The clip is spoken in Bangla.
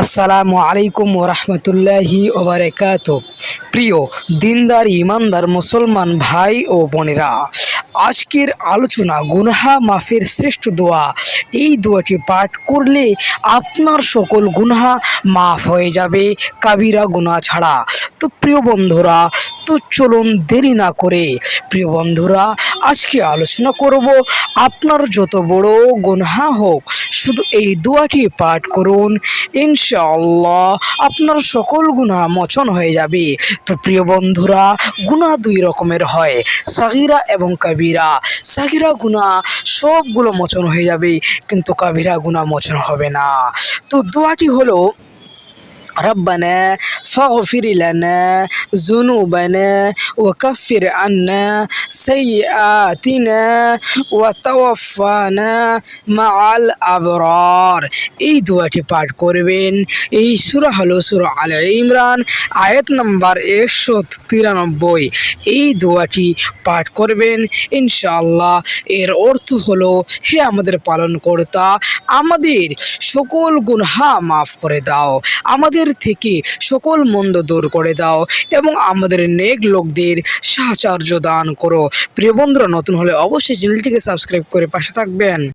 আসসালামু আলাইকুম ওরহমতুল্লাহি ওবারাকাতুহু। প্রিয় দিনদার ইমানদার মুসলমান ভাই ও বোনেরা, আজকের আলোচনা গুনাহা মাফের শ্রেষ্ঠ দোয়া। এই দোয়াটি পাঠ করলে আপনার সকল গুনাহা মাফ হয়ে যাবে, কাবিরা গুনাহ ছাড়া। তো প্রিয় বন্ধুরা, তো চলুন দেরি না করে প্রিয় বন্ধুরা আজকে আলোচনা করব আপনার যত বড় গুনাহা হোক, শুধু এই দোয়াটি পাঠ করুন, ইনশাআল্লাহ আপনার সকল গুনাহ মোচন হয়ে যাবে। তো প্রিয় বন্ধুরা, গুনাহ দুই রকমের হয়, সাগীরা এবং কাবীরা। সাগীরা গুনাহ সবগুলো মোচন হয়ে যাবে, কিন্তু কাবীরা গুনাহ মোচন হবে না। তো দোয়াটি হলো, ربنا فاغفر لنا ذنوبنا وكفر عنا سيئاتنا وتوفنا مع الأبرار। এই দোয়াটি পাঠ করবেন। এই সূরা হলো সূরা আল ইমরান, আয়াত নাম্বার 193। এই দোয়াটি পাঠ করবেন ইনশাআল্লাহ। এর অর্থ হলো, হে আমাদের পালনকর্তা, আমাদের সকল গুনাহ মাফ করে দাও, আমাদের থেকে সকল মন্দ দূর করে দাও এবং আমাদের নেক লোকদের সাহায্য দান করো। প্রিয় বন্ধুরা, নতুন হলে অবশ্যই চ্যানেলটিকে সাবস্ক্রাইব করে পাশে থাকবেন।